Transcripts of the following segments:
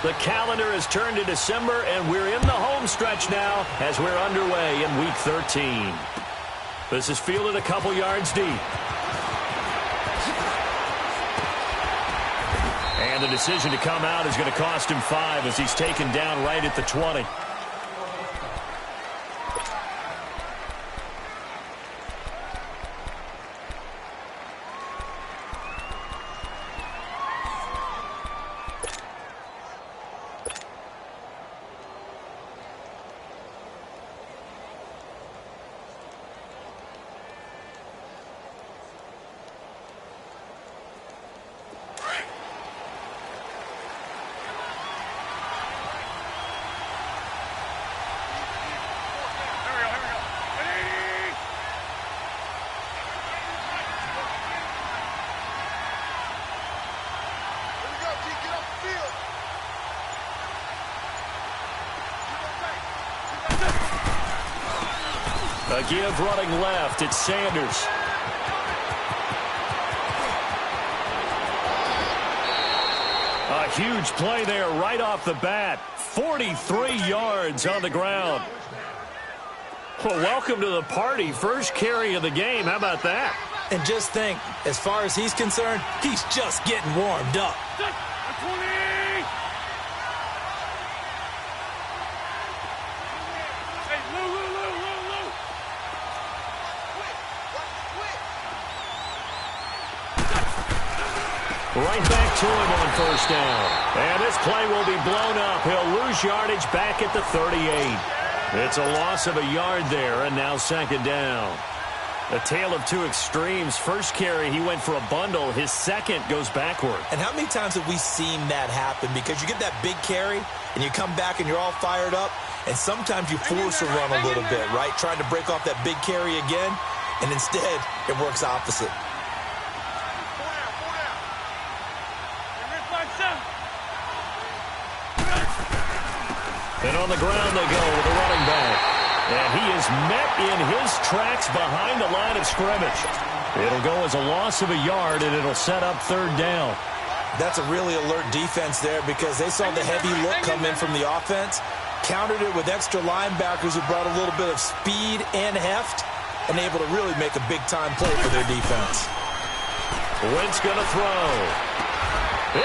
The calendar has turned to December, and we're in the home stretch now as we're underway in Week 13. This is fielded a couple yards deep. And the decision to come out is going to cost him 5 as he's taken down right at the 20. A give running left. It's Sanders. A huge play there right off the bat. 43 yards on the ground. Well, welcome to the party. First carry of the game. How about that? And just think, as far as he's concerned, he's just getting warmed up. Right back to him on first down. And this play will be blown up. He'll lose yardage back at the 38. It's a loss of a yard there, and now second down. A tale of two extremes. First carry, he went for a bundle. His second goes backward. And how many times have we seen that happen? Because you get that big carry, and you come back and you're all fired up, and sometimes you force a run a little bit, right? Trying to break off that big carry again, and instead it works opposite. And on the ground they go with the running back. And he is met in his tracks behind the line of scrimmage. It'll go as a loss of a yard, and it'll set up third down. That's a really alert defense there because they saw the heavy look come in from the offense, countered it with extra linebackers who brought a little bit of speed and heft, and able to really make a big-time play for their defense. Wentz going to throw.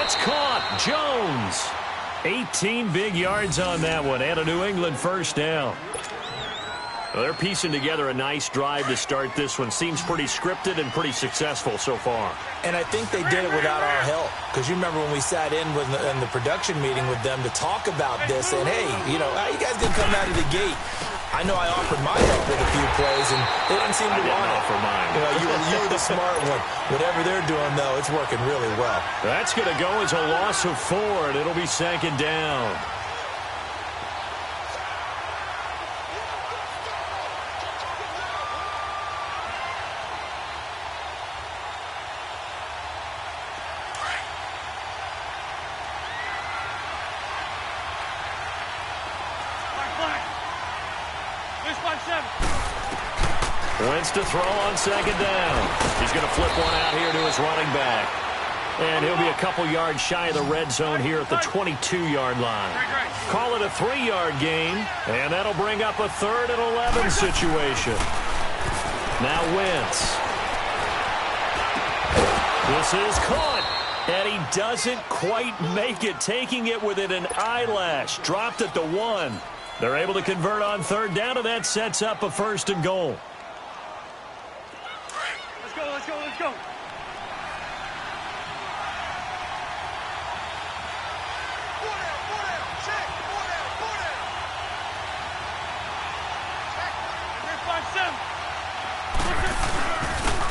It's caught. Jones. 18 big yards on that one, and a New England first down. Well, they're piecing together a nice drive to start this one. Seems pretty scripted and pretty successful so far. And I think they did it without our help. Because you remember when we sat in the production meeting with them to talk about this, and hey, you know, how you guys didn't come out of the gate? I know I offered my help with a few plays, and they didn't seem to want it. For mine. You know, you were the smart one. Whatever they're doing, though, it's working really well. That's going to go as a loss of 4, and it'll be second down. Wentz to throw on second down. He's going to flip one out here to his running back. And he'll be a couple yards shy of the red zone here at the 22-yard line. Call it a 3-yard gain, and that'll bring up a 3rd and 11 situation. Now Wentz. This is caught, and he doesn't quite make it, taking it within an eyelash. Dropped at the 1. They're able to convert on third down, and that sets up a 1st and goal. Let's go.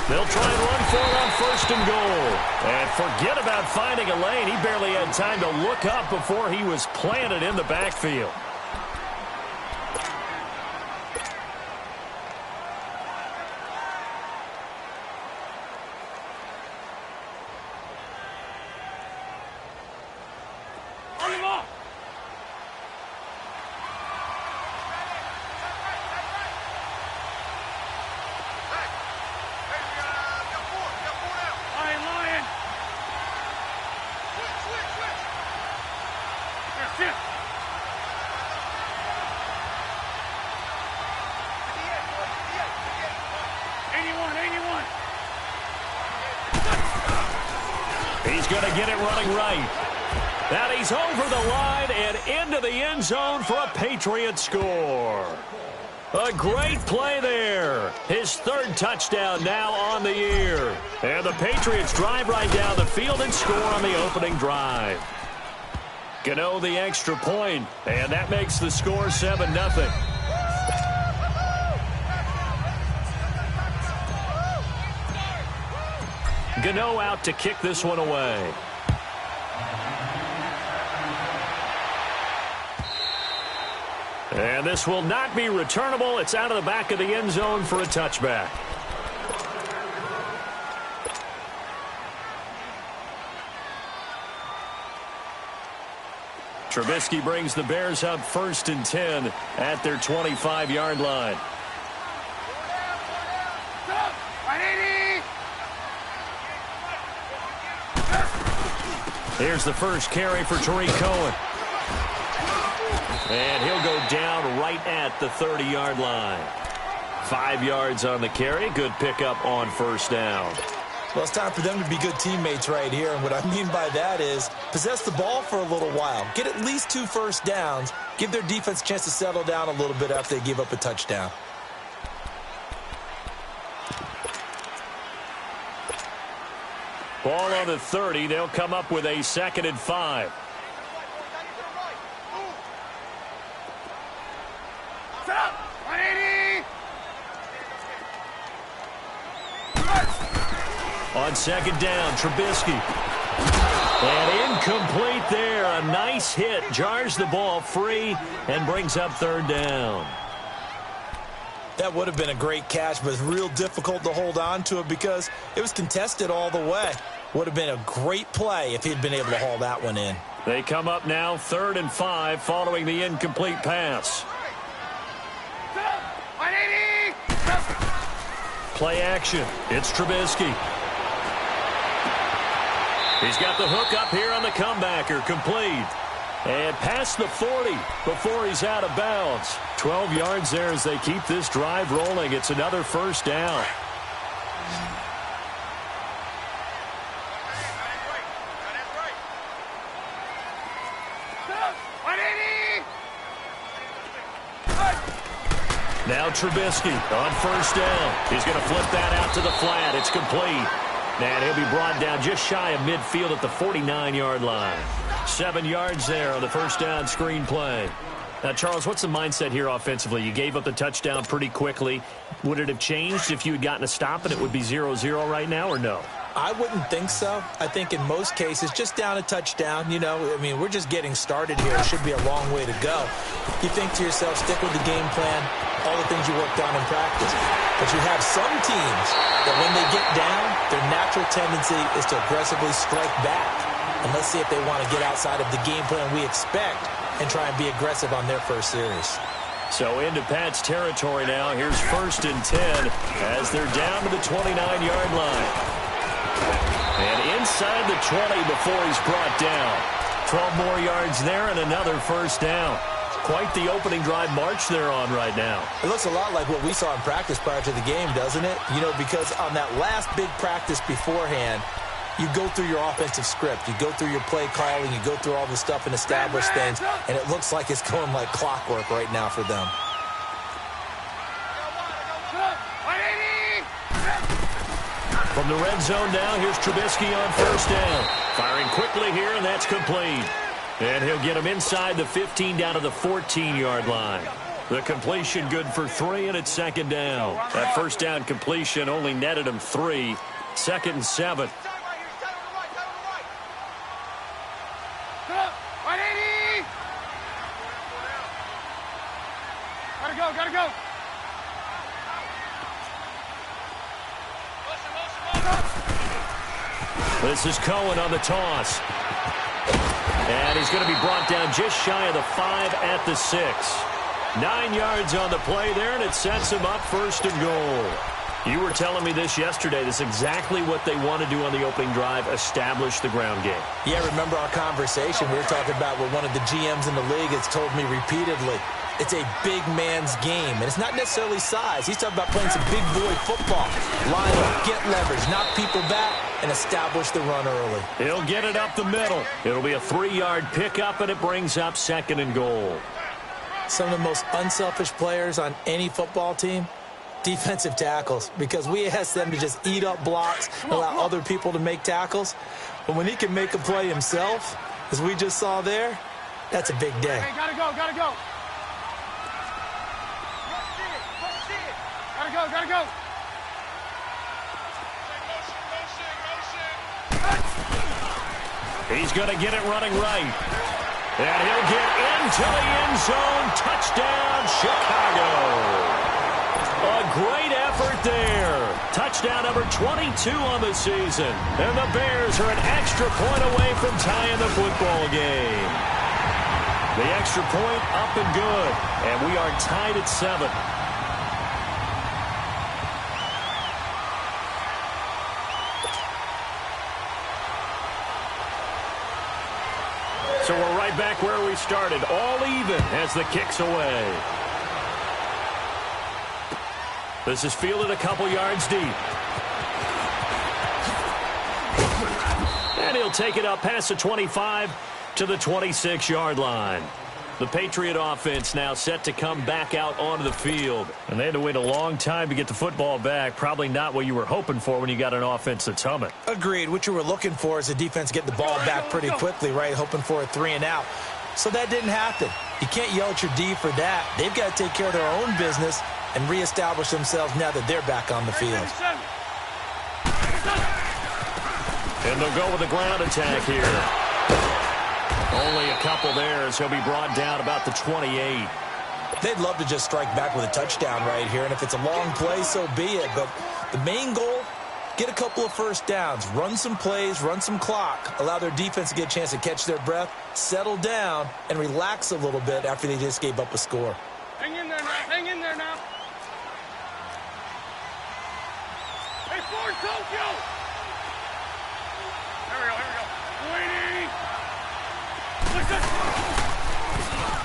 They'll try and run for it on 1st and goal. And forget about finding a lane. He barely had time to look up before he was planted in the backfield. Sit. He's going to get it running right. And he's over the line and into the end zone for a Patriot score. A great play there. His third touchdown now on the year. And the Patriots drive right down the field and score on the opening drive. Gano the extra point, and that makes the score 7-0. Gano out to kick this one away. And this will not be returnable. It's out of the back of the end zone for a touchback. Trubisky brings the Bears up 1st and 10 at their 25-yard line. Here's the first carry for Tariq Cohen. And he'll go down right at the 30-yard line. 5 yards on the carry. Good pickup on first down. Well, it's time for them to be good teammates right here. And what I mean by that is possess the ball for a little while. Get at least 2 first downs. Give their defense a chance to settle down a little bit after they give up a touchdown. Ball on the 30. They'll come up with a 2nd and 5. Set up. 180. On 2nd down, Trubisky. And incomplete there. A nice hit. Jars the ball free and brings up 3rd down. That would have been a great catch, but it's real difficult to hold on to it because it was contested all the way. Would have been a great play if he'd been able to haul that one in. They come up now 3rd and 5 following the incomplete pass. 180. Play action. It's Trubisky. He's got the hook up here on the comebacker. Complete. And past the 40 before he's out of bounds. 12 yards there as they keep this drive rolling. It's another first down. Now Trubisky on first down. He's going to flip that out to the flat. It's complete. And he'll be brought down just shy of midfield at the 49-yard line. 7 yards there on the first down screen play. Now, Charles, what's the mindset here offensively? You gave up the touchdown pretty quickly. Would it have changed if you had gotten a stop and it would be 0-0 right now, or no? I wouldn't think so. I think in most cases, just down a touchdown, you know, I mean, we're just getting started here. It should be a long way to go. You think to yourself, stick with the game plan, all the things you worked on in practice. But you have some teams that when they get down, their natural tendency is to aggressively strike back. And let's see if they want to get outside of the game plan we expect and try and be aggressive on their first series. So into Pat's territory now. Here's 1st and 10 as they're down to the 29-yard line. And inside the 20 before he's brought down. 12 more yards there and another first down. Quite the opening drive march they're on right now. It looks a lot like what we saw in practice prior to the game, doesn't it? You know, because on that last big practice beforehand, you go through your offensive script. You go through your play calling. You go through all the stuff and establish things. And it looks like it's going like clockwork right now for them. From the red zone now, here's Trubisky on first down. Firing quickly here, and that's complete. And he'll get him inside the 15 down to the 14-yard line. The completion good for 3, and it's 2nd down. That first down completion only netted him 3. 2nd and 7. Gotta go. This is Cohen on the toss. And he's going to be brought down just shy of the 5 at the 6. 9 yards on the play there, and it sets him up 1st and goal. You were telling me this yesterday. This is exactly what they want to do on the opening drive, establish the ground game. Yeah, remember our conversation? We were talking about what one of the GMs in the league has told me repeatedly. It's a big man's game, and it's not necessarily size. He's talking about playing some big boy football. Line up, get leverage, knock people back, and establish the run early. He'll get it up the middle. It'll be a 3-yard pickup, and it brings up 2nd and goal. Some of the most unselfish players on any football team, defensive tackles, because we ask them to just eat up blocks and allow other people to make tackles. But when he can make a play himself, as we just saw there, that's a big day. Hey, gotta go, gotta go. Gotta go. He's going to get it running right. And he'll get into the end zone. Touchdown, Chicago. A great effort there. Touchdown number 22 on the season. And the Bears are an extra point away from tying the football game. The extra point up and good. And we are tied at 7. So we're right back where we started, all even as the kick's away. This is fielded a couple yards deep. And he'll take it up past the 25 to the 26-yard line. The Patriot offense now set to come back out onto the field. And they had to wait a long time to get the football back. Probably not what you were hoping for when you got an offense that's humming. Agreed. What you were looking for is the defense get the ball back pretty quickly, right? Hoping for a 3 and out. So that didn't happen. You can't yell at your D for that. They've got to take care of their own business and reestablish themselves now that they're back on the field. And they'll go with a ground attack here. Only a couple there as he'll be brought down about the 28. They'd love to just strike back with a touchdown right here, and if it's a long play, so be it. But the main goal, get a couple of first downs, run some plays, run some clock, allow their defense to get a chance to catch their breath, settle down, and relax a little bit after they just gave up a score. Hang in there now. Hang in there now. Hey, Ford, Tokyo. Here we go. Waiting.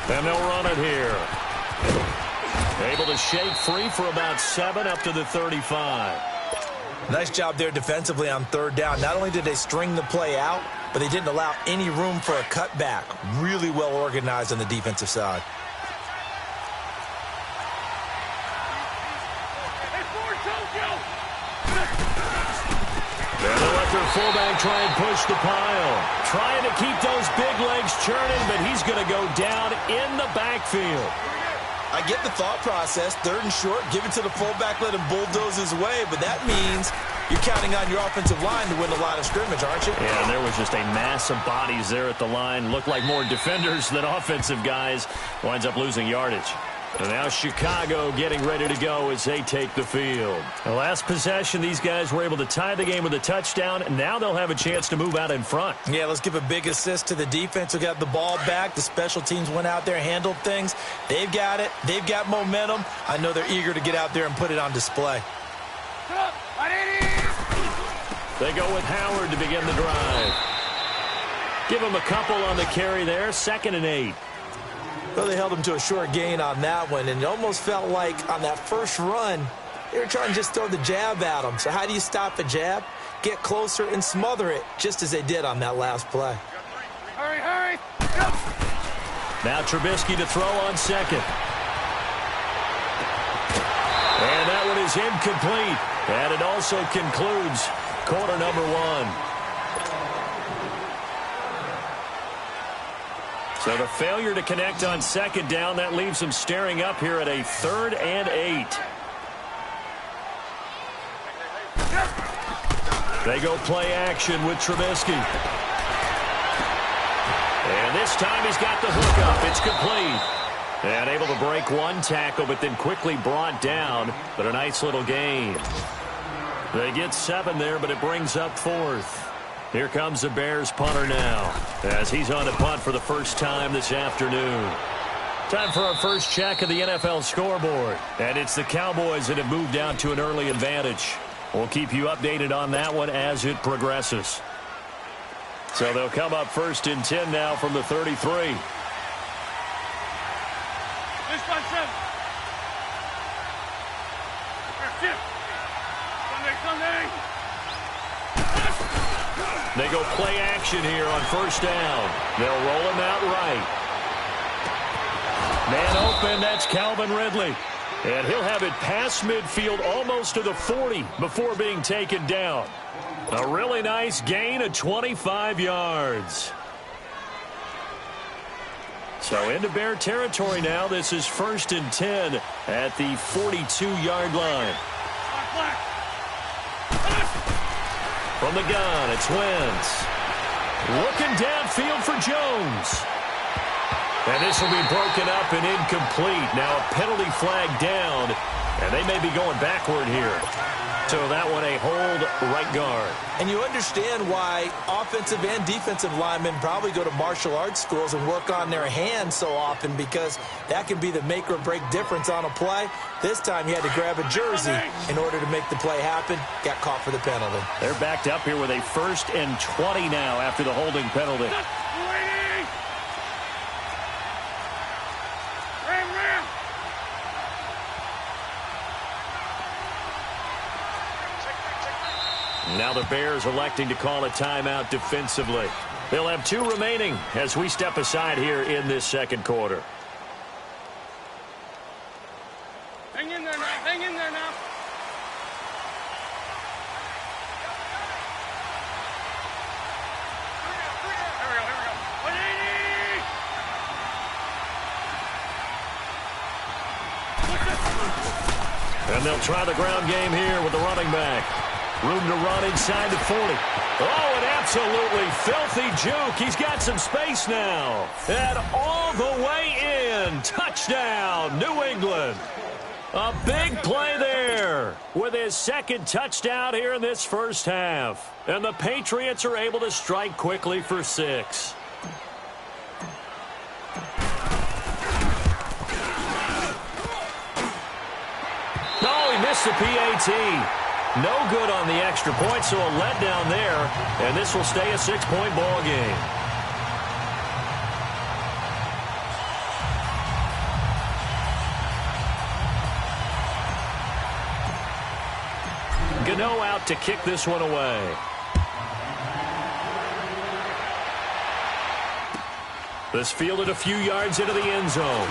And they'll run it here. Able to shake free for about 7 up to the 35. Nice job there defensively on 3rd down. Not only did they string the play out, but they didn't allow any room for a cutback. Really well organized on the defensive side. Hey, Ford, Tokyo. And they'll let their fullback try and push the pile. Trying to keep those big legs churning, but he's going to go down in the backfield. I get the thought process. 3rd and short, give it to the fullback, let him bulldoze his way, but that means you're counting on your offensive line to win a lot of scrimmage, aren't you? Yeah, and there was just a mass of bodies there at the line. Looked like more defenders than offensive guys. Winds up losing yardage. And now Chicago getting ready to go as they take the field. The last possession, these guys were able to tie the game with a touchdown, and now they'll have a chance to move out in front. Yeah, let's give a big assist to the defense who got the ball back. The special teams went out there, handled things. They've got it. They've got momentum. I know they're eager to get out there and put it on display. They go with Howard to begin the drive. Give him a couple on the carry there. 2nd and 8. Well, they held him to a short gain on that one, and it almost felt like on that first run, they were trying to just throw the jab at him. So how do you stop a jab? Get closer and smother it, just as they did on that last play. Hurry, hurry. Yep. Now Trubisky to throw on 2nd. And that one is incomplete. And it also concludes quarter number 1. So the failure to connect on 2nd down, that leaves them staring up here at a 3rd and 8. They go play action with Trubisky. And this time he's got the hook up. It's complete. And able to break one tackle, but then quickly brought down. But a nice little gain. They get 7 there, but it brings up 4th. Here comes the Bears punter now, as he's on to punt for the first time this afternoon. Time for our first check of the NFL scoreboard. And it's the Cowboys that have moved out to an early advantage. We'll keep you updated on that one as it progresses. So they'll come up first and 10 now from the 33. This one, seven. Here, Sunday. They go play action here on first down. They'll roll him out right. Man open, that's Calvin Ridley. And he'll have it past midfield almost to the 40 before being taken down. A really nice gain of 25 yards. So into Bear territory now. This is first and 10 at the 42-yard line. From the gun, it's Wentz. Looking downfield for Jones. And this will be broken up and incomplete. Now a penalty flag down, and they may be going backward here. So that one a hold right guard. And you understand why offensive and defensive linemen probably go to martial arts schools and work on their hands so often, because that can be the make or break difference on a play. This time he had to grab a jersey in order to make the play happen. Got caught for the penalty. They're backed up here with a first and 20 now after the holding penalty. Now the Bears electing to call a timeout defensively. They'll have 2 remaining as we step aside here in this second quarter. Hang in there now. Hang in there now. Here we go. 180. And they'll try the ground game here with the running back. Room to run inside the 40. Oh, an absolutely filthy juke. He's got some space now. And all the way in. Touchdown, New England. A big play there with his second touchdown here in this first half. And the Patriots are able to strike quickly for 6. Oh, he missed the PAT. No good on the extra point, so a letdown there, and this will stay a 6-point ball game. Gano out to kick this one away. This fielded a few yards into the end zone.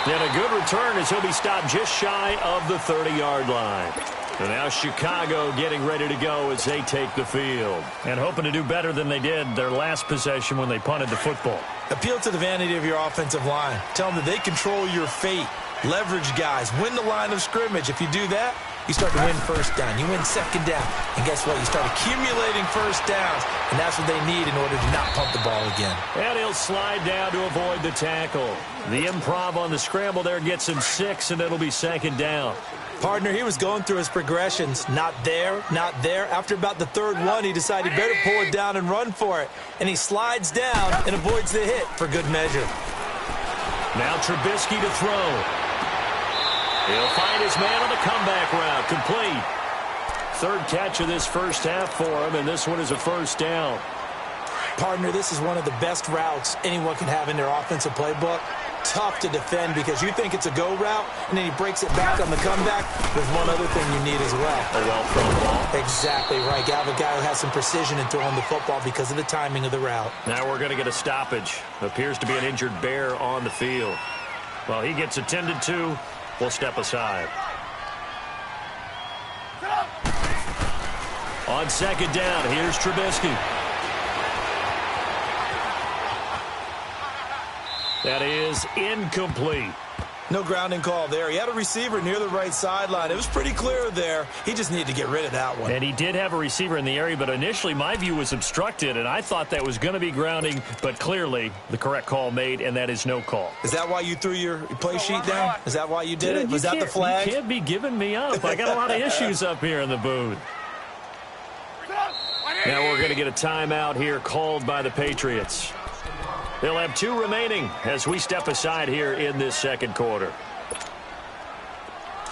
And a good return as he'll be stopped just shy of the 30-yard line. And now Chicago getting ready to go as they take the field. And hoping to do better than they did their last possession when they punted the football. Appeal to the vanity of your offensive line. Tell them that they control your fate. Leverage guys. Win the line of scrimmage. If you do that, you start to win first down. You win second down. And guess what? You start accumulating first downs. And that's what they need in order to not pump the ball again. And he'll slide down to avoid the tackle. The improv on the scramble there gets him 6, and it'll be second down. Partner, he was going through his progressions. Not there, not there. After about the third one, he decided he better pull it down and run for it. And he slides down and avoids the hit for good measure. Now Trubisky to throw. He'll find his man on the comeback route. Complete. Third catch of this first half for him, and this one is a first down. Partner, this is one of the best routes anyone can have in their offensive playbook. Tough to defend because you think it's a go route, and then he breaks it back on the comeback. There's one other thing you need as well. A well-thrown ball. Exactly right. You have a guy who has some precision in throwing the football because of the timing of the route. Now we're going to get a stoppage. Appears to be an injured Bear on the field. Well, he gets attended to. We'll step aside. On second down, here's Trubisky. That is incomplete. No grounding call there. He had a receiver near the right sideline. It was pretty clear there. He just needed to get rid of that one. And he did have a receiver in the area, but initially my view was obstructed, and I thought that was going to be grounding, but clearly the correct call made, and that is no call. Is that why you threw your play sheet down? Is that why you did it? Was that the flag? You can't be giving me up. I got a lot of issues up here in the booth. Now we're going to get a timeout here called by the Patriots. They'll have 2 remaining as we step aside here in this second quarter.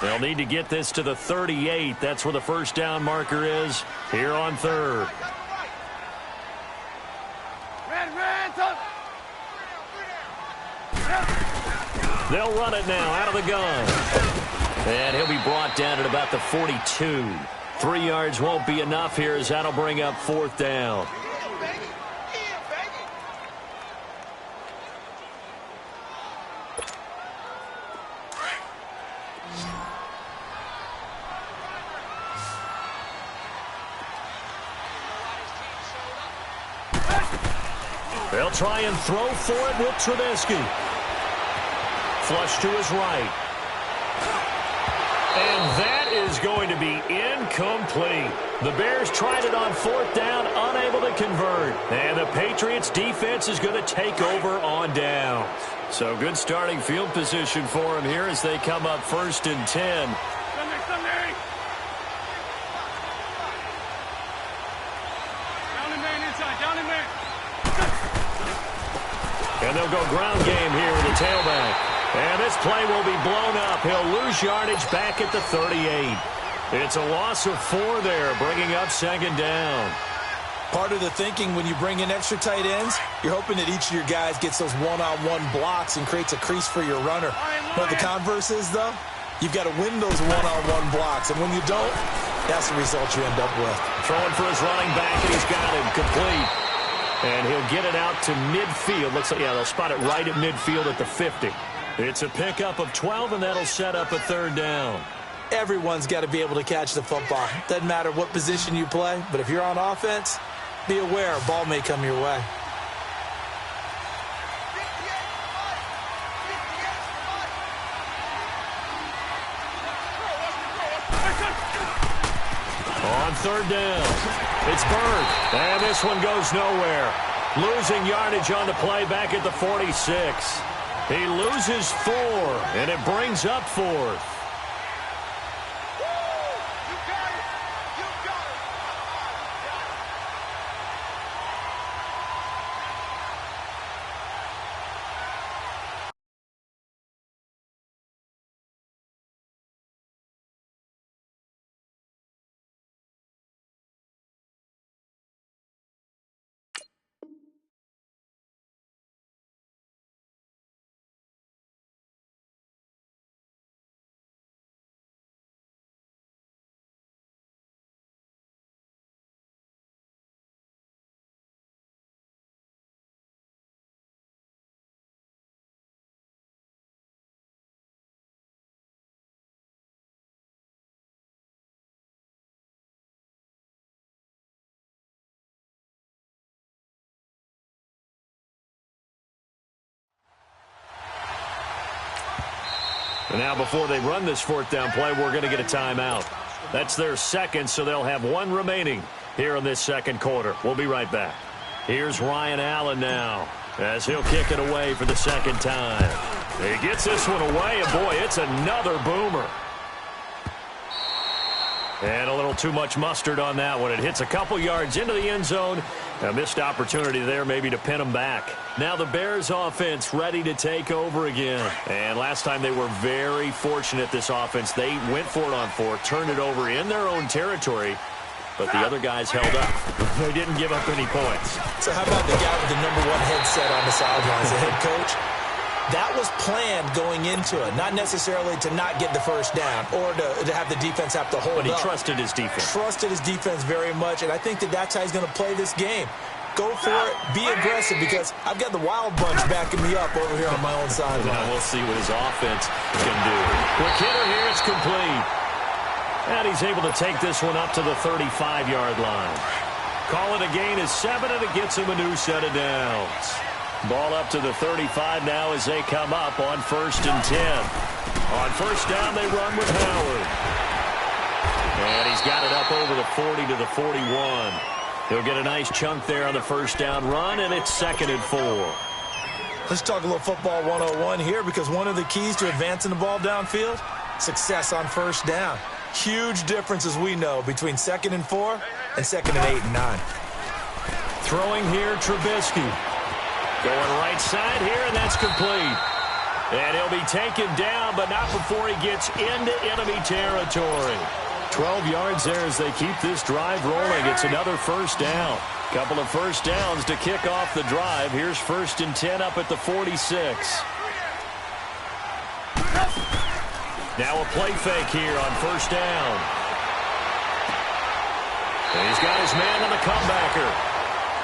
They'll need to get this to the 38. That's where the first down marker is here on third. They'll run it now out of the gun. And he'll be brought down at about the 42. 3 yards won't be enough here as that'll bring up 4th down. They'll try and throw for it with Trubisky. Flush to his right. And that is going to be incomplete. The Bears tried it on 4th down, unable to convert. And the Patriots defense is going to take over on down. So good starting field position for them here as they come up 1st and 10. Sunday. Down and man inside, down and man. And they'll go ground game here with the tailback. And this play will be blown up. He'll lose yardage back at the 38. It's a loss of 4 there, bringing up 2nd down. Part of the thinking when you bring in extra tight ends, you're hoping that each of your guys gets those one-on-one blocks and creates a crease for your runner. But the converse is, though, you've got to win those one-on-one blocks. And when you don't, that's the result you end up with. Throwing for his running back, and he's got him complete. And he'll get it out to midfield. Looks like, yeah, they'll spot it right at midfield at the 50. It's a pickup of 12, and that'll set up a 3rd down. Everyone's got to be able to catch the football. Doesn't matter what position you play, but if you're on offense, be aware a ball may come your way. On 3rd down, it's Bird, and this one goes nowhere. Losing yardage on the play back at the 46. He loses 4, and it brings up 4th. And now before they run this 4th down play, we're going to get a timeout. That's their 2nd, so they'll have 1 remaining here in this second quarter. We'll be right back. Here's Ryan Allen now as he'll kick it away for the 2nd time. He gets this one away, and boy, it's another boomer. And a little too much mustard on that one. It hits a couple yards into the end zone. A missed opportunity there maybe to pin them back. Now the Bears offense ready to take over again. And last time they were very fortunate, this offense. They went for it on 4, turned it over in their own territory, but the other guys held up. They didn't give up any points. So how about the guy with the #1 headset on the sidelines, the head coach? That was planned going into it, not necessarily to not get the first down or to have the defense have to hold up. But he trusted his defense. Trusted his defense very much, and I think that's how he's going to play this game. Go for it, be aggressive, because I've got the wild bunch backing me up over here on my own sideline. Now we'll see what his offense can do. Quick hitter here, it's complete. And he's able to take this one up to the 35-yard line. Call it a gain of 7, and it gets him a new set of downs. Ball up to the 35 now as they come up on 1st and 10. On 1st down, they run with Howard. And he's got it up over the 40 to the 41. He'll get a nice chunk there on the 1st down run, and it's 2nd and 4. Let's talk a little football 101 here, because one of the keys to advancing the ball downfield, success on 1st down. Huge difference, as we know, between 2nd and 4 and 2nd and 8 and 9. Throwing here, Trubisky. Going right side here, and that's complete. And he'll be taken down, but not before he gets into enemy territory. 12 yards there as they keep this drive rolling. It's another first down. Couple of first downs to kick off the drive. Here's 1st and 10 up at the 46. Now a play fake here on first down. And he's got his man on the comebacker.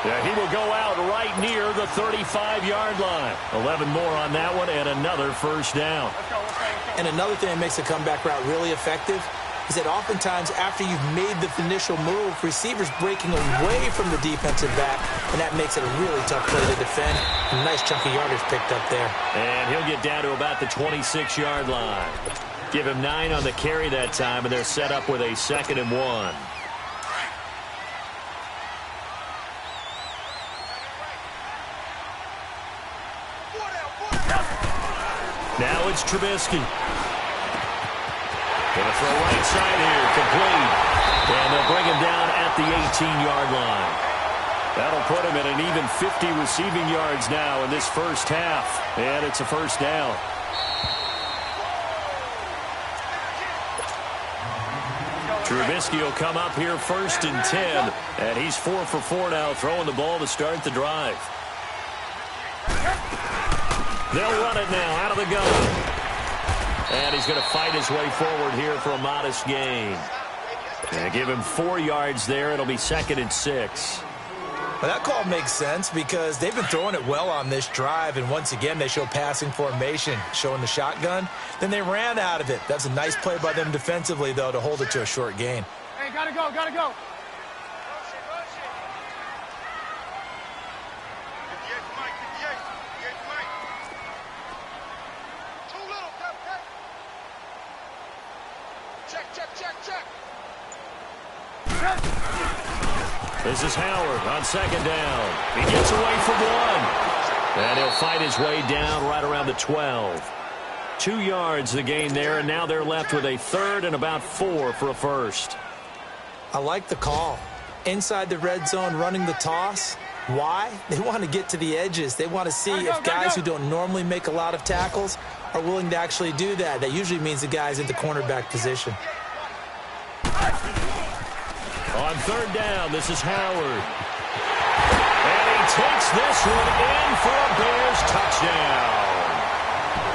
Yeah, he will go out right near the 35-yard line. 11 more on that one and another first down. And another thing that makes a comeback route really effective is that oftentimes after you've made the initial move, receivers breaking away from the defensive back, and that makes it a really tough play to defend. A nice chunk of yardage picked up there. And he'll get down to about the 26-yard line. Give him 9 on the carry that time, and they're set up with a 2nd and 1. Now it's Trubisky. Gonna throw right side here, complete. And they'll bring him down at the 18-yard line. That'll put him at an even 50 receiving yards now in this first half. And it's a first down. Trubisky will come up here 1st and 10. And he's 4 for 4 now, throwing the ball to start the drive. They'll run it now out of the gun. And he's going to fight his way forward here for a modest gain. And give him 4 yards there. It'll be 2nd and 6. Well, that call makes sense because they've been throwing it well on this drive, and once again they show passing formation, showing the shotgun. Then they ran out of it. That's a nice play by them defensively, though, to hold it to a short gain. Hey, gotta go, gotta go. This is Howard on 2nd down. He gets away from 1. And he'll fight his way down right around the 12. 2 yards the gain there, and now they're left with a 3rd and about 4 for a first. I like the call. Inside the red zone, running the toss. Why? They want to get to the edges. They want to see if guys who don't normally make a lot of tackles are willing to actually do that. That usually means the guy's in the cornerback position. On 3rd down, this is Howard. And he takes this one in for a Bears touchdown.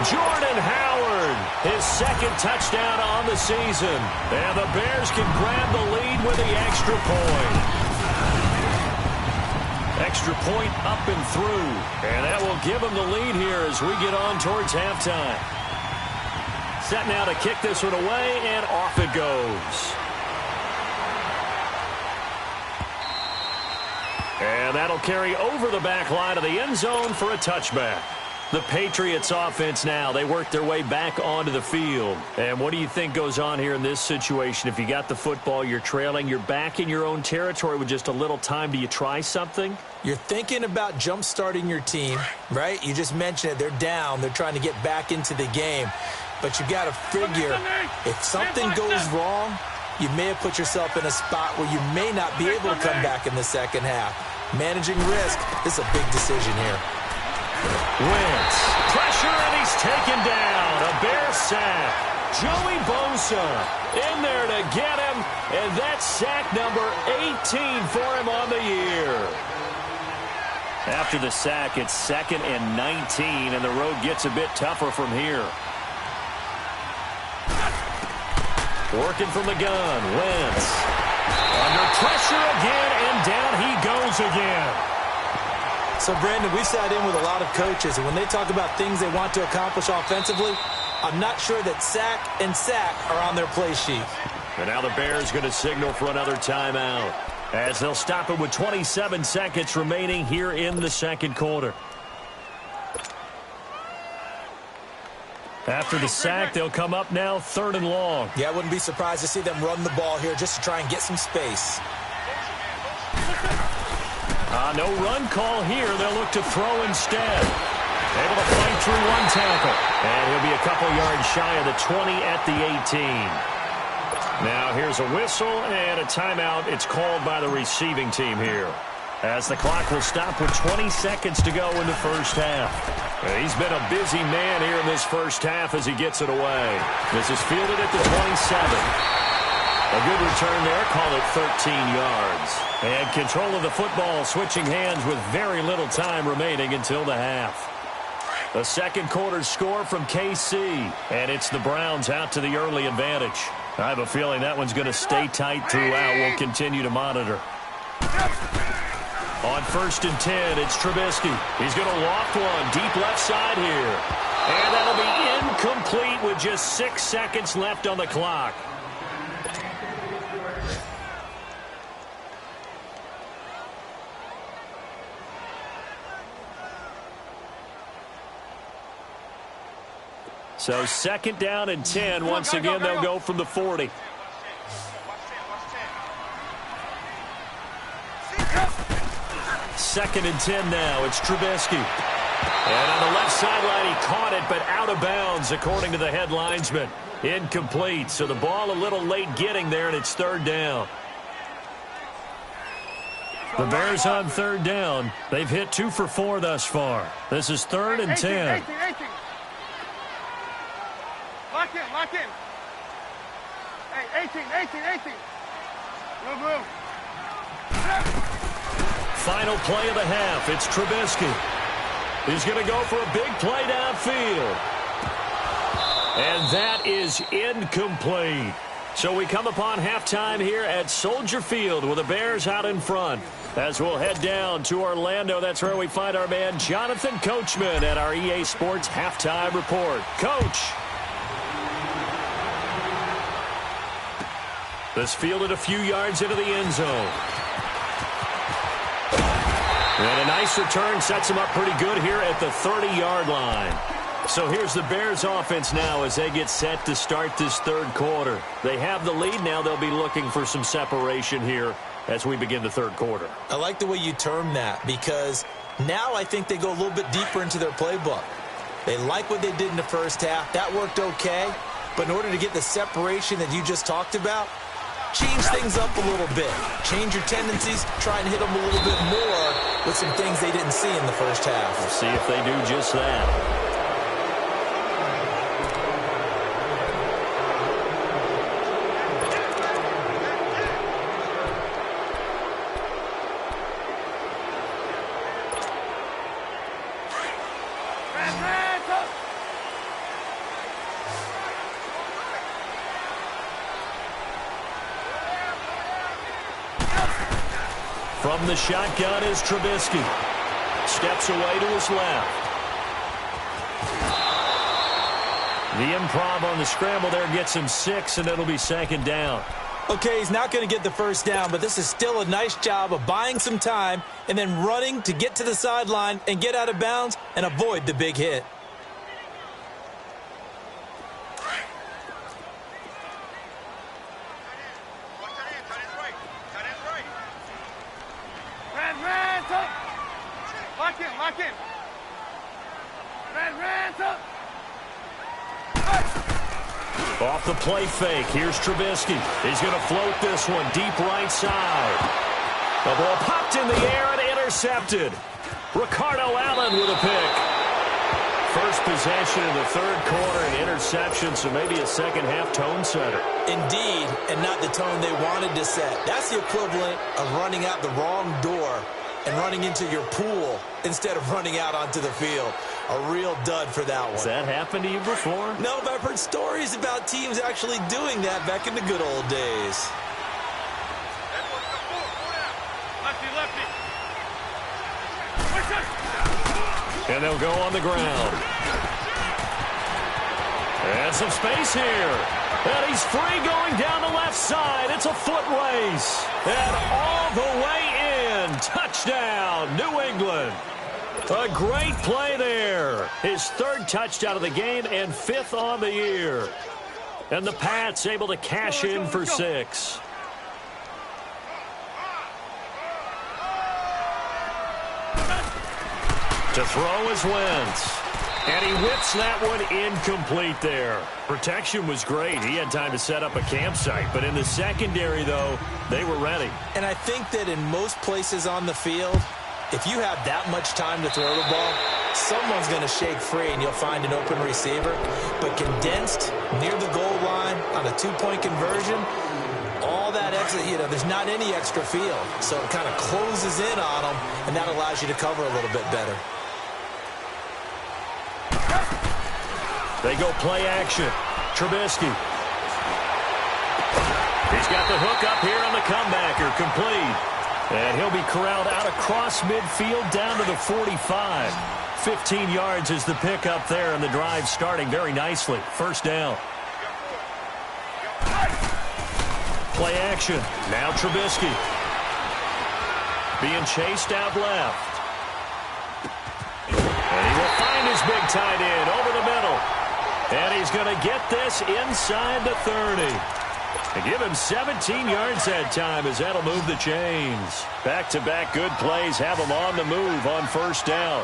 Jordan Howard, his 2nd touchdown on the season. And the Bears can grab the lead with the extra point. Extra point up and through. And that will give them the lead here as we get on towards halftime. Set now to kick this one away, and off it goes. And that'll carry over the back line of the end zone for a touchback. The Patriots offense now, they work their way back onto the field. And what do you think goes on here in this situation? If you got the football, you're trailing, you're back in your own territory with just a little time. Do you try something? You're thinking about jump-starting your team, right? You just mentioned it. They're down. They're trying to get back into the game. But you got to figure, if something goes wrong, you may have put yourself in a spot where you may not be able to come back in the second half. Managing risk, this is a big decision here. Wentz, pressure, and he's taken down. A Bear sack. Joey Bosa in there to get him, and that's sack number 18 for him on the year. After the sack, it's 2nd and 19, and the road gets a bit tougher from here. Working from the gun, Wentz. Under pressure again, and down he goes again. So, Brandon, we sat in with a lot of coaches, and when they talk about things they want to accomplish offensively, I'm not sure that sack and sack are on their play sheet. And now the Bears going to signal for another timeout, as they'll stop it with 27 seconds remaining here in the 2nd quarter. After the sack, they'll come up now 3rd and long. Yeah, I wouldn't be surprised to see them run the ball here just to try and get some space. No run call here. They'll look to throw instead. Able to fight through 1 tackle. And he'll be a couple yards shy of the 20 at the 18. Now here's a whistle and a timeout. It's called by the receiving team here. as the clock will stop with 20 seconds to go in the first half. He's been a busy man here in this first half as he gets it away. This is fielded at the 27. A good return there, call it 13 yards. And control of the football switching hands with very little time remaining until the half. The second quarter score from KC, and it's the Browns out to the early advantage. I have a feeling that one's going to stay tight throughout. We'll continue to monitor. On 1st and 10, it's Trubisky. He's going to loft one deep left side here. And that'll be incomplete with just 6 seconds left on the clock. So 2nd down and 10. Once again, they'll go from the 40. Second and 10 now. It's Trubisky. And on the left sideline, he caught it, but out of bounds, according to the head linesman. Incomplete. So the ball a little late getting there, and it's 3rd down. The Bears on 3rd down. They've hit 2 for 4 thus far. This is 3rd and 10. 18. Lock in. Hey, 18. Move. Final play of the half. It's Trubisky. He's going to go for a big play downfield. And that is incomplete. So we come upon halftime here at Soldier Field with the Bears out in front. As we'll head down to Orlando, that's where we find our man Jonathan Coachman at our EA Sports Halftime Report. Coach. This fielded a few yards into the end zone. And a nice return sets him up pretty good here at the 30-yard line. So here's the Bears offense now as they get set to start this 3rd quarter. They have the lead now. They'll be looking for some separation here as we begin the 3rd quarter. I like the way you term that because now I think they go a little bit deeper into their playbook. They like what they did in the first half. That worked okay. But in order to get the separation that you just talked about, change things up a little bit. Change your tendencies. Try and hit them a little bit more with some things they didn't see in the first half. We'll see if they do just that. From the shotgun is Trubisky. Steps away to his left. The improv on the scramble there gets him 6, and it'll be 2nd down. Okay, he's not going to get the first down, but this is still a nice job of buying some time and then running to get to the sideline and get out of bounds and avoid the big hit. Lock in. Off the play fake, here's Trubisky. He's going to float this one deep right side. The ball popped in the air and intercepted. Ricardo Allen with a pick. First possession in the 3rd quarter, an interception, so maybe a second-half tone setter. Indeed, and not the tone they wanted to set. That's the equivalent of running out the wrong door and running into your pool instead of running out onto the field. A real dud for that one. Has that happened to you before? No, but I've heard stories about teams actually doing that back in the good old days. Lefty. And they'll go on the ground. And some space here. And he's free going down the left side. It's a foot race. And all the way in. Touchdown, New England. A great play there. His 3rd touchdown of the game and 5th on the year. And the Pats able to cash in for 6. To throw is Wentz. And he whips that one incomplete there. Protection was great. He had time to set up a campsite. But in the secondary, though, they were ready. And I think that in most places on the field, if you have that much time to throw the ball, someone's going to shake free and you'll find an open receiver. But condensed near the goal line on a two-point conversion, all that extra, there's not any extra field. So it kind of closes in on them, and that allows you to cover a little bit better. They go play action. Trubisky. He's got the hook up here on the comebacker. Complete. And he'll be corralled out across midfield down to the 45. 15 yards is the pickup there, and the drive starting very nicely. First down. Play action. Now Trubisky. Being chased out left. And he will find his big tight end over the middle. And he's going to get this inside the 30. And give him 17 yards that time as that'll move the chains. Back-to-back good plays have him on the move on first down.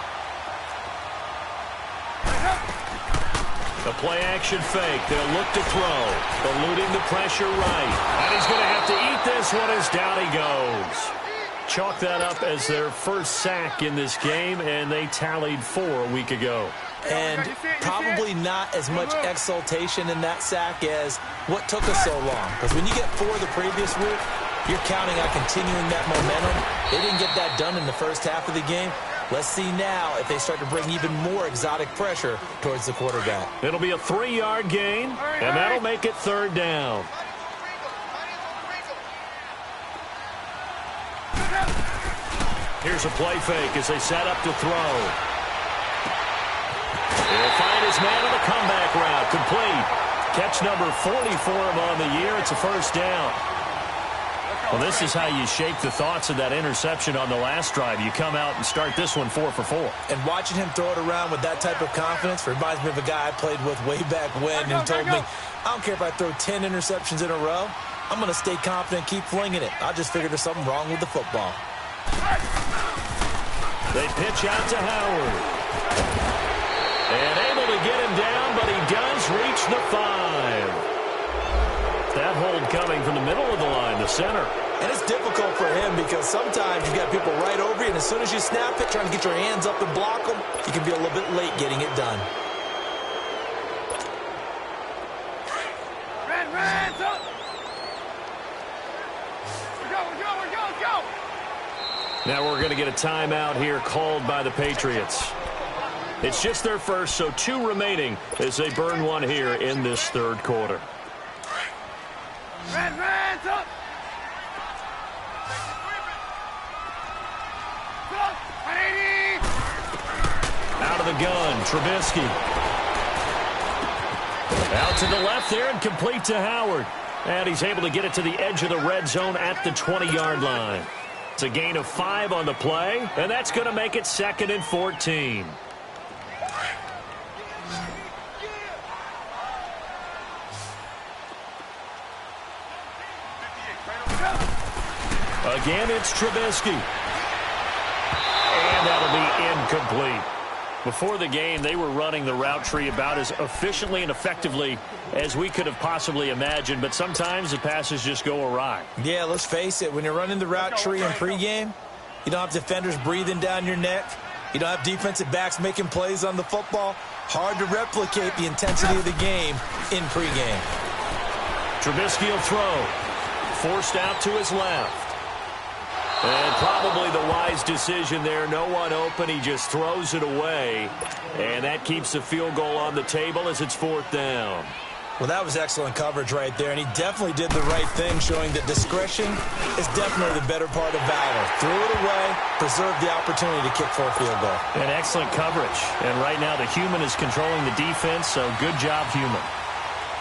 The play-action fake. They'll look to throw. Eluding the pressure right. And he's going to have to eat this one as down he goes. Chalk that up as their first sack in this game, and they tallied 4 a week ago. And probably not as much exultation in that sack as what took us so long. Because when you get 4 the previous week, you're counting on continuing that momentum. They didn't get that done in the first half of the game. Let's see now if they start to bring even more exotic pressure towards the quarterback. It'll be a 3-yard gain, and that'll make it third down. Here's a play fake as they set up to throw. He'll find his man on the comeback route. Complete. Catch number 40 for him on the year. It's a first down. Well, this is how you shape the thoughts of that interception on the last drive. You come out and start this one 4 for 4. And watching him throw it around with that type of confidence reminds me of a guy I played with way back when who told me, I don't care if I throw 10 interceptions in a row. I'm going to stay confident, keep flinging it. I just figured there's something wrong with the football. They pitch out to Howard. And able to get him down, but he does reach the 5. That hold coming from the middle of the line, the center. And it's difficult for him because sometimes you've got people right over you, and as soon as you snap it, trying to get your hands up and block them, you can be a little bit late getting it done. Hands up! Go! Now we're going to get a timeout here called by the Patriots. It's just their first, so 2 remaining as they burn one here in this third quarter. Hands up! Out of the gun, Trubisky. Out to the left there and complete to Howard. And he's able to get it to the edge of the red zone at the 20-yard line. It's a gain of 5 on the play, and that's going to make it 2nd and 14. Again, it's Trubisky. And that'll be incomplete. Before the game, they were running the route tree about as efficiently and effectively as we could have possibly imagined, but sometimes the passes just go awry. Yeah, let's face it. When you're running the route tree in pregame, you don't have defenders breathing down your neck. You don't have defensive backs making plays on the football. Hard to replicate the intensity of the game in pregame. Trubisky will throw. Forced out to his left. And probably the wise decision there. No one open. He just throws it away. And that keeps the field goal on the table as it's 4th down. Well, that was excellent coverage right there. And he definitely did the right thing, showing that discretion is definitely the better part of valor. Threw it away, preserved the opportunity to kick for a field goal. And excellent coverage. And right now the human is controlling the defense, so good job, human.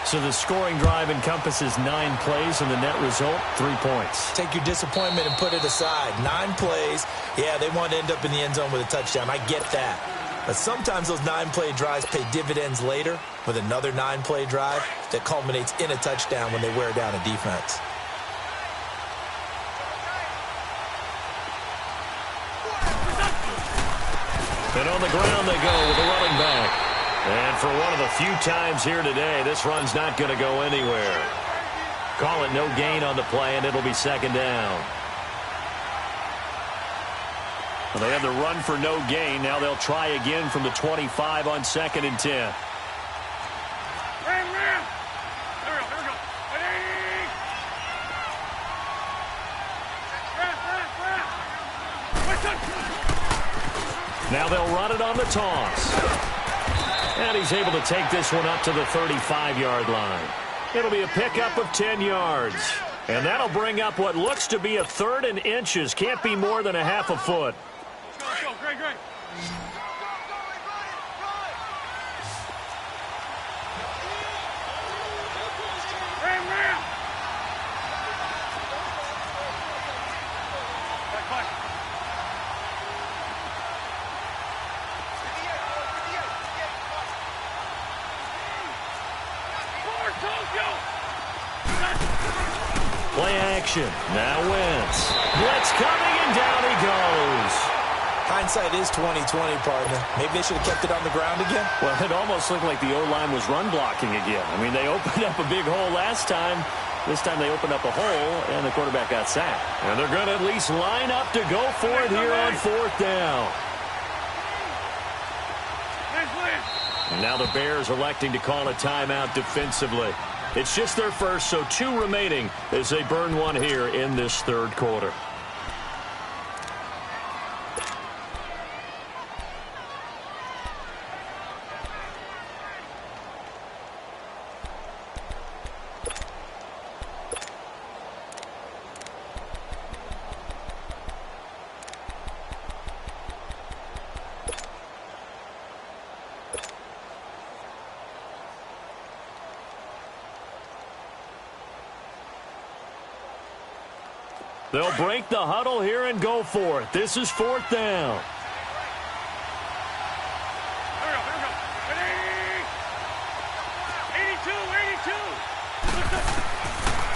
So the scoring drive encompasses 9 plays, and the net result, 3 points. Take your disappointment and put it aside. 9 plays. Yeah, they want to end up in the end zone with a touchdown. I get that. But sometimes those 9-play drives pay dividends later with another 9-play drive that culminates in a touchdown when they wear down a defense. And on the ground they go with the running back. And for one of the few times here today, this run's not going to go anywhere. Call it no gain on the play, and it'll be second down. Well, they had the run for no gain. Now they'll try again from the 25 on 2nd and 10. Now they'll run it on the toss. And he's able to take this one up to the 35-yard line. It'll be a pickup of 10 yards. And that'll bring up what looks to be a 3rd and inches. Can't be more than a half a foot. Let's go, great, great. Play action. Now Wentz. Blitz coming, and down he goes. Hindsight is 20/20, partner. Maybe they should have kept it on the ground again. Well, it almost looked like the O-line was run blocking again. I mean, they opened up a big hole last time. This time they opened up a hole, and the quarterback got sacked. And they're going to at least line up to go for it here on 4th down. And now the Bears electing to call a timeout defensively. It's just their first, so 2 remaining as they burn one here in this 3rd quarter. They'll break the huddle here and go for it. This is 4th down. Here we go. 82.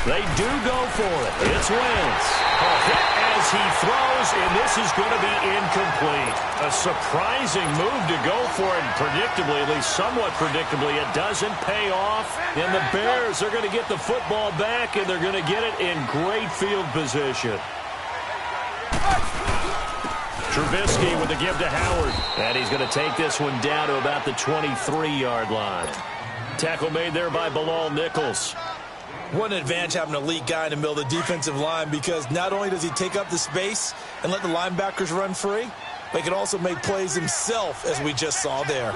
They do go for it. It's Wentz. A hit as he throws, and this is going to be incomplete. A surprising move to go for it. Predictably, at least somewhat predictably, it doesn't pay off. And the Bears are going to get the football back, and they're going to get it in great field position. Trubisky with the give to Howard. And he's going to take this one down to about the 23-yard line. Tackle made there by Bilal Nichols. What an advantage having an elite guy in the middle of the defensive line, because not only does he take up the space and let the linebackers run free, but he can also make plays himself, as we just saw there.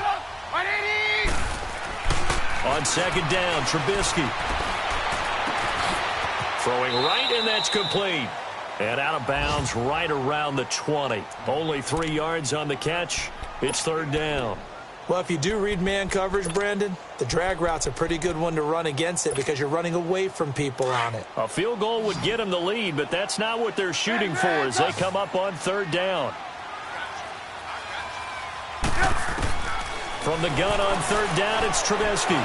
On 2nd down, Trubisky. Throwing right, and that's complete. And out of bounds right around the 20. Only 3 yards on the catch. It's 3rd down. Well, if you do read man coverage, Brandon, the drag route's a pretty good one to run against it because you're running away from people on it. A field goal would get them the lead, but that's not what they're shooting for as they come up on 3rd down. From the gun on 3rd down, it's Trubisky.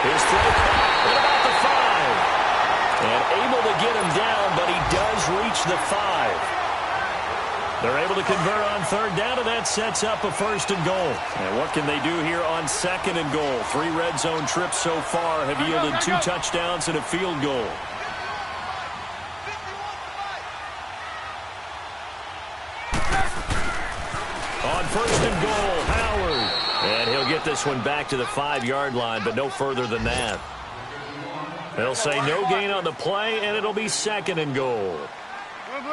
His throw at about the 5. And able to get him down, but he does reach the 5. They're able to convert on 3rd down, and that sets up a 1st and goal. And what can they do here on 2nd and goal? 3 red zone trips so far have yielded 2 touchdowns and a field goal. On 1st and goal, Howard. And he'll get this one back to the 5-yard line, but no further than that. They'll say no gain on the play, and it'll be 2nd and goal.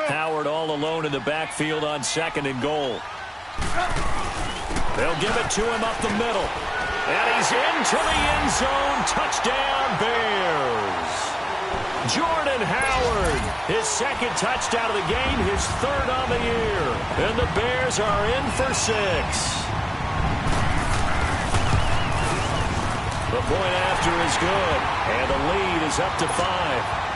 Howard all alone in the backfield on 2nd and goal. They'll give it to him up the middle. And he's into the end zone. Touchdown, Bears. Jordan Howard, his 2nd touchdown of the game, his 3rd on the year. And the Bears are in for 6. The point after is good. And the lead is up to 5.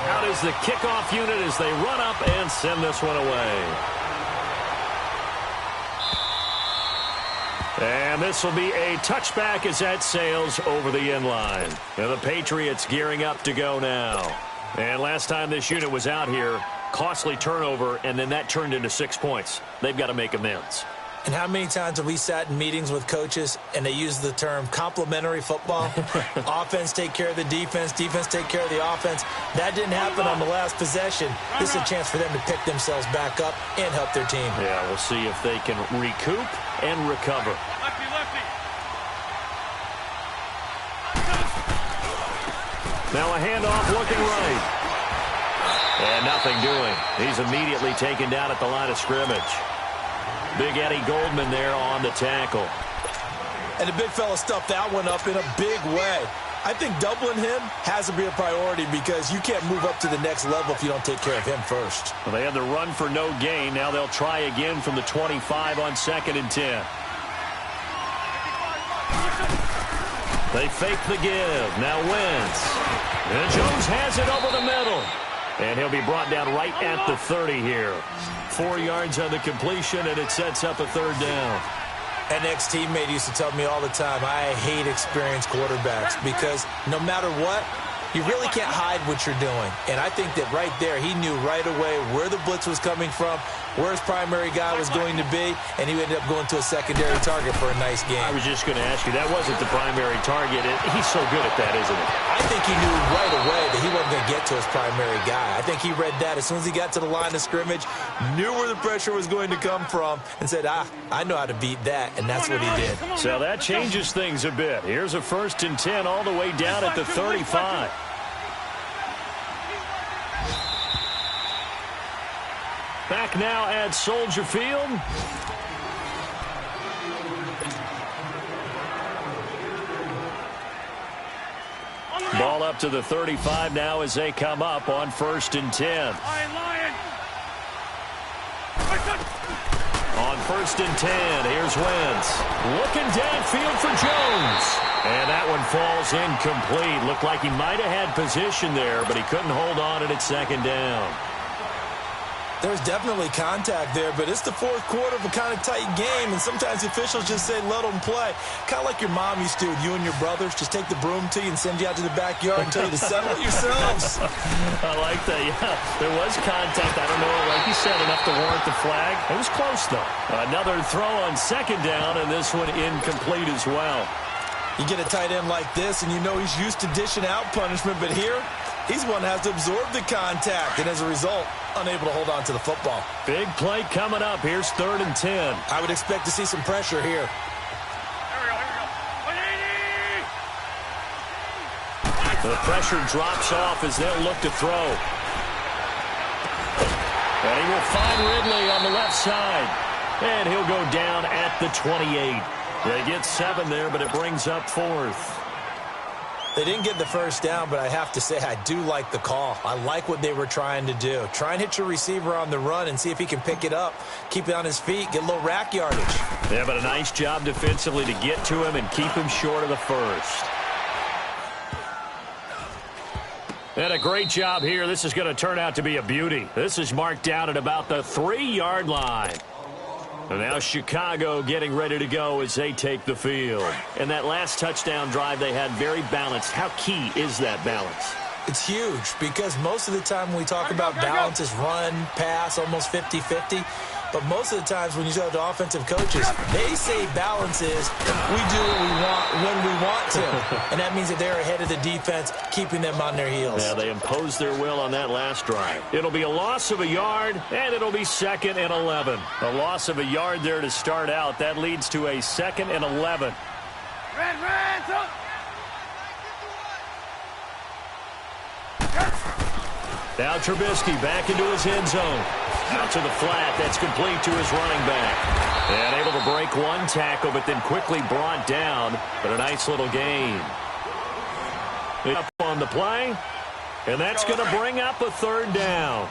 Out is the kickoff unit as they run up and send this one away. And this will be a touchback as that sails over the end line. And the Patriots gearing up to go now. And last time this unit was out here, costly turnover, and then that turned into 6 points. They've got to make amends. And how many times have we sat in meetings with coaches and they use the term complementary football? Offense take care of the defense, defense take care of the offense. That didn't happen on the last possession. This is a chance for them to pick themselves back up and help their team. Yeah, we'll see if they can recoup and recover. Lefty, lefty. Now a handoff looking right. And nothing doing. He's immediately taken down at the line of scrimmage. Big Eddie Goldman there on the tackle. And the big fella stuffed that one up in a big way. I think doubling him has to be a priority because you can't move up to the next level if you don't take care of him first. Well, they had the run for no gain. Now they'll try again from the 25 on 2nd and 10. They fake the give. Now Wentz. And Jones has it over the middle. And he'll be brought down right at the 30 here. 4 yards on the completion, and it sets up a 3rd down. An ex-teammate used to tell me all the time, I hate experienced quarterbacks because no matter what, you really can't hide what you're doing. And I think that right there, he knew right away where the blitz was coming from, where his primary guy was going to be, and he ended up going to a secondary target for a nice game. I was just going to ask you, that wasn't the primary target. He's so good at that, isn't he? I think he knew right away that he wasn't going to get to his primary guy. I think he read that as soon as he got to the line of scrimmage, knew where the pressure was going to come from, and said, I know how to beat that, and that's what he did. So that changes things a bit. Here's a 1st and 10 all the way down at the 35. Back now at Soldier Field. Ball up to the 35 now as they come up on 1st and 10. Lion. On 1st and 10, here's Wentz. Looking downfield for Jones. And that one falls incomplete. Looked like he might have had position there, but he couldn't hold on at 2nd down. There's definitely contact there, but it's the 4th quarter of a kind of tight game, and sometimes the officials just say, let them play. Kind of like your mom used to with you and your brothers. Just take the broom to you and send you out to the backyard and tell you to settle it yourselves. I like that, yeah. There was contact. I don't know, like you said, enough to warrant the flag. It was close, though. Another throw on 2nd down, and this one incomplete as well. You get a tight end like this, and you know he's used to dishing out punishment, but here, he's one that has to absorb the contact, and as a result, unable to hold on to the football. Big play coming up. Here's 3rd and 10. I would expect to see some pressure here. Here we go. The pressure drops off as they'll look to throw. And he will find Ridley on the left side. And he'll go down at the 28. They get 7 there, but it brings up 4th. They didn't get the 1st down, but I have to say I do like the call. I like what they were trying to do. Try and hit your receiver on the run and see if he can pick it up, keep it on his feet, get a little rack yardage. Yeah, but a nice job defensively to get to him and keep him short of the 1st. And a great job here. This is going to turn out to be a beauty. This is marked down at about the 3-yard line. And now Chicago getting ready to go as they take the field. And that last touchdown drive they had very balanced. How key is that balance? It's huge because most of the time when we talk about balance is run, pass, almost 50-50. But most of the times when you talk to offensive coaches, they say balance is we do what we want when we want to. And that means that they're ahead of the defense, keeping them on their heels. Yeah, they imposed their will on that last drive. It'll be a loss of a yard, and it'll be 2nd and 11. A loss of a yard there to start out. That leads to a 2nd and 11. Red, up. Now Trubisky back into his end zone. Out to the flat. That's complete to his running back. And able to break one tackle, but then quickly brought down. But a nice little gain. Up on the play. And that's going to bring up a 3rd down.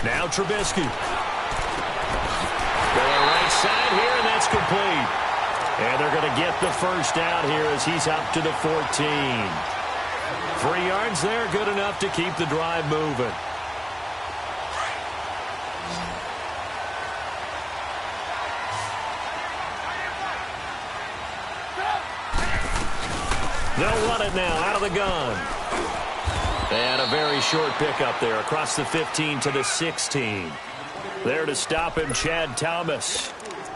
Now Trubisky. Going right side here, and that's complete. And they're going to get the 1st down here as he's up to the 14. 3 yards there, good enough to keep the drive moving. They'll run it now out of the gun. And a very short pickup there across the 15 to the 16. There to stop him, Chad Thomas.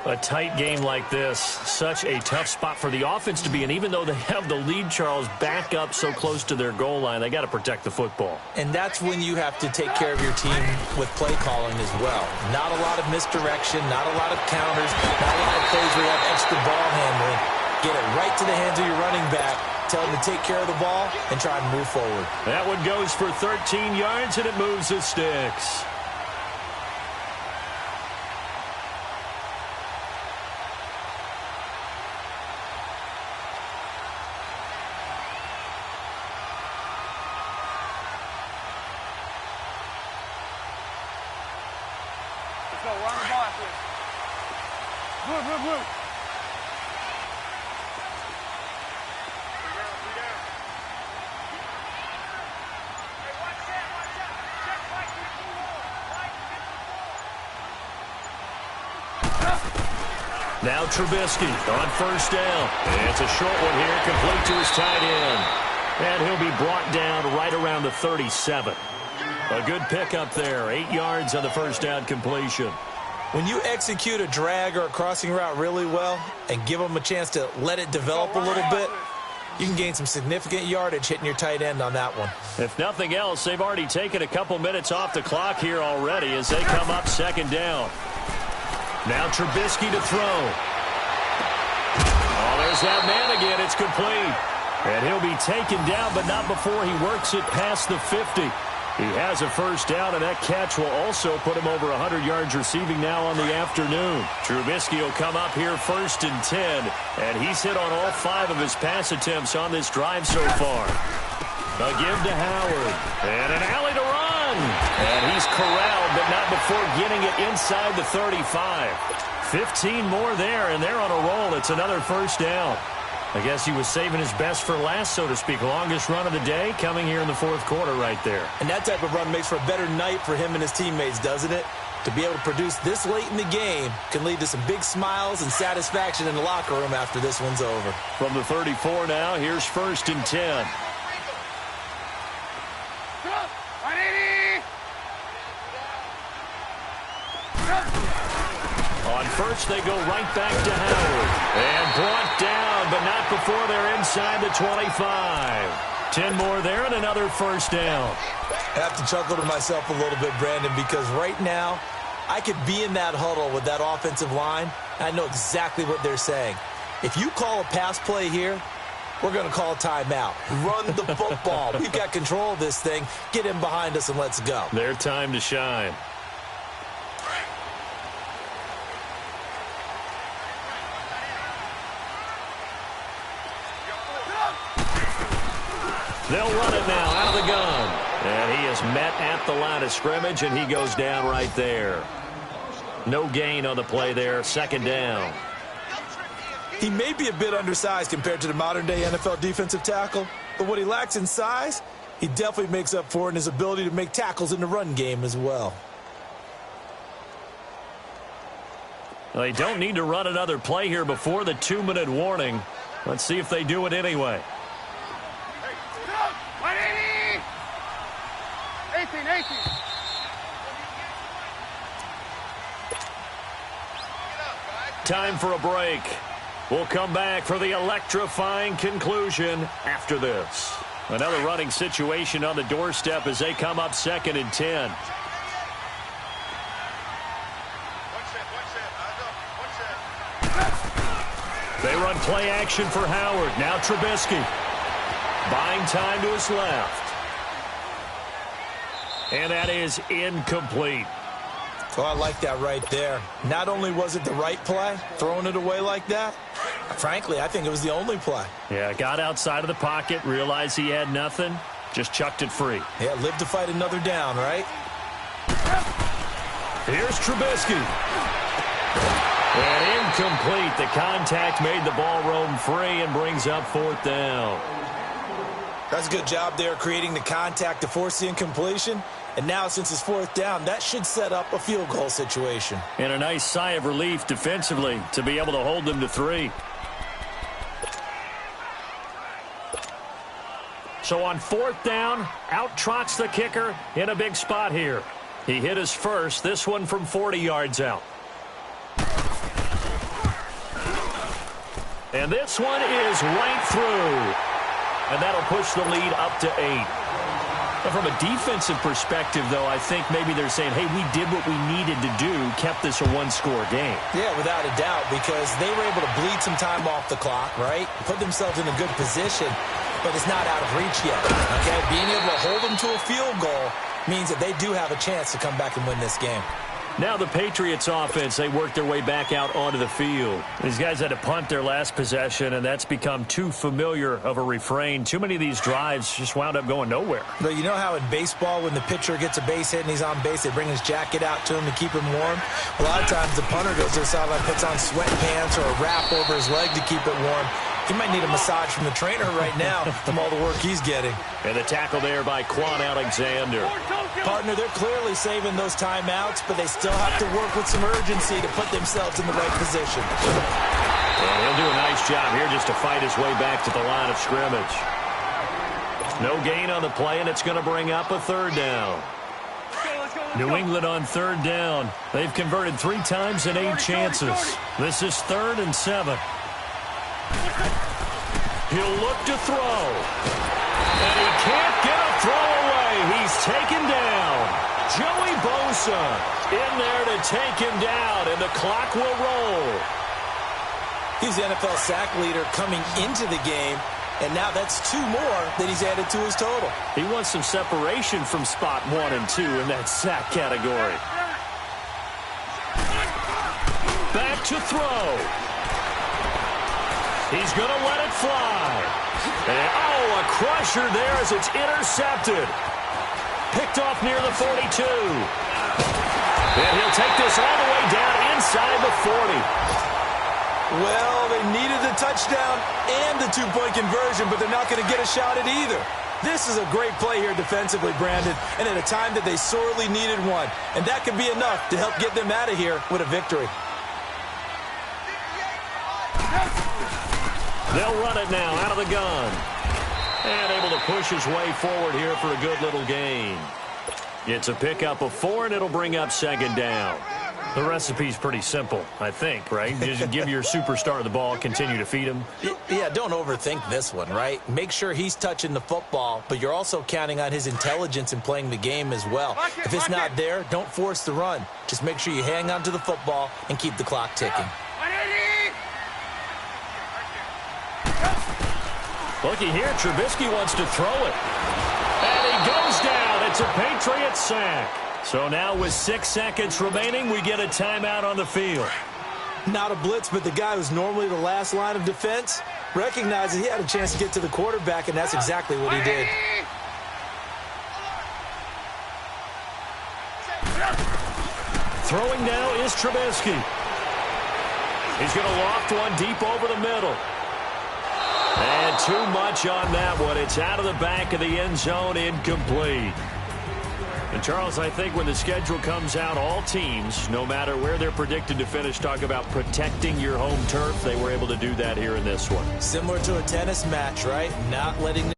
A tight game like this, such a tough spot for the offense to be in. Even though they have the lead, Charles, back up so close to their goal line, they got to protect the football. And that's when you have to take care of your team with play calling as well. Not a lot of misdirection, not a lot of counters, not a lot of plays where you have extra ball handling. Get it right to the hands of your running back. Tell him to take care of the ball and try and move forward. That one goes for 13 yards, and it moves the sticks. Let's go. We're on the ball after this. Blue. Now Trubisky on first down. It's a short one here, complete to his tight end. And he'll be brought down right around the 37. A good pickup there, 8 yards on the first down completion. When you execute a drag or a crossing route really well and give them a chance to let it develop a little bit, you can gain some significant yardage hitting your tight end on that one. If nothing else, they've already taken a couple minutes off the clock here already as they come up second down. Now Trubisky to throw. Oh, there's that man again. It's complete. And he'll be taken down, but not before he works it past the 50. He has a first down, and that catch will also put him over 100 yards receiving now on the afternoon. Trubisky will come up here first and 10, and he's hit on all 5 of his pass attempts on this drive so far. A give to Howard, and an alley to run. And he's corralled, but not before getting it inside the 35. 15 more there, and they're on a roll. It's another first down. I guess he was saving his best for last, so to speak. Longest run of the day coming here in the fourth quarter right there. And that type of run makes for a better night for him and his teammates, doesn't it? To be able to produce this late in the game can lead to some big smiles and satisfaction in the locker room after this one's over. From the 34 now, here's first and 10. On first, they go right back to Howard. And brought down, but not before they're inside the 25. 10 more there and another first down. I have to chuckle to myself a little bit, Brandon, because right now, I could be in that huddle with that offensive line. I know exactly what they're saying. If you call a pass play here, we're going to call a timeout. Run the football. We've got control of this thing. Get in behind us and let's go. Their time to shine. They'll run it now out of the gun. And he is met at the line of scrimmage, and he goes down right there. No gain on the play there. Second down. He may be a bit undersized compared to the modern-day NFL defensive tackle, but what he lacks in size, he definitely makes up for in his ability to make tackles in the run game as well. Well, they don't need to run another play here before the 2-minute warning. Let's see if they do it anyway. 18. Time for a break. We'll come back for the electrifying conclusion after this. Another running situation on the doorstep as they come up second and 10. They run play action for Howard. Now Trubisky. Buying time to his left. And that is incomplete. Oh, I like that right there. Not only was it the right play, throwing it away like that, frankly, I think it was the only play. Yeah, got outside of the pocket, realized he had nothing, just chucked it free. Yeah, live to fight another down, right? Here's Trubisky. And incomplete. The contact made the ball roam free and brings up fourth down. That's a good job there creating the contact to force the incompletion. And now, since it's fourth down, that should set up a field goal situation. And a nice sigh of relief defensively to be able to hold them to 3. So on 4th down, out trots the kicker in a big spot here. He hit his first, this one from 40 yards out. And this one is right through. And that'll push the lead up to 8. But from a defensive perspective, though, I think maybe they're saying, hey, we did what we needed to do, kept this a one-score game. Yeah, without a doubt, because they were able to bleed some time off the clock, right? Put themselves in a good position, but it's not out of reach yet, okay? Being able to hold them to a field goal means that they do have a chance to come back and win this game. Now the Patriots offense, they work their way back out onto the field. These guys had to punt their last possession, and that's become too familiar of a refrain. Too many of these drives just wound up going nowhere. But you know how in baseball, when the pitcher gets a base hit and he's on base, they bring his jacket out to him to keep him warm? A lot of times the punter goes to the sideline, puts on sweatpants or a wrap over his leg to keep it warm. He might need a massage from the trainer right now from all the work he's getting. And the tackle there by Quan Alexander. Partner, they're clearly saving those timeouts, but they still have to work with some urgency to put themselves in the right position. And he'll do a nice job here just to fight his way back to the line of scrimmage. No gain on the play, and it's going to bring up a 3rd down. New England on 3rd down. They've converted 3 times in 8 chances. This is 3rd and 7. He'll look to throw. And he can't get a throw away. He's taken down. Joey Bosa in there to take him down, and the clock will roll. He's the NFL sack leader coming into the game, and now that's 2 more that he's added to his total. He wants some separation from spot 1 and 2 in that sack category. Back to throw. He's going to let it fly. And, a crusher there as it's intercepted. Picked off near the 42. And he'll take this all the way down inside the 40. Well, they needed the touchdown and the 2-point conversion, but they're not going to get a shot at either. This is a great play here defensively, Brandon, and at a time that they sorely needed one. And that could be enough to help get them out of here with a victory. They'll run it now out of the gun. And able to push his way forward here for a good little gain. It's a pickup of 4, and it'll bring up 2nd down. The recipe's pretty simple, I think, right? Just give your superstar the ball, continue to feed him. Yeah, don't overthink this one, right? Make sure he's touching the football, but you're also counting on his intelligence in playing the game as well. If it's not there, don't force the run. Just make sure you hang on to the football and keep the clock ticking. Looky here, Trubisky wants to throw it. And he goes down. It's a Patriots sack. So now with 6 seconds remaining, we get a timeout on the field. Not a blitz, but the guy who's normally the last line of defense recognizes he had a chance to get to the quarterback, and that's exactly what he did. Throwing now is Trubisky. He's going to loft one deep over the middle. And too much on that one. It's out of the back of the end zone, incomplete. And, Charles, I think when the schedule comes out, all teams, no matter where they're predicted to finish, talk about protecting your home turf. They were able to do that here in this one. Similar to a tennis match, right? Not letting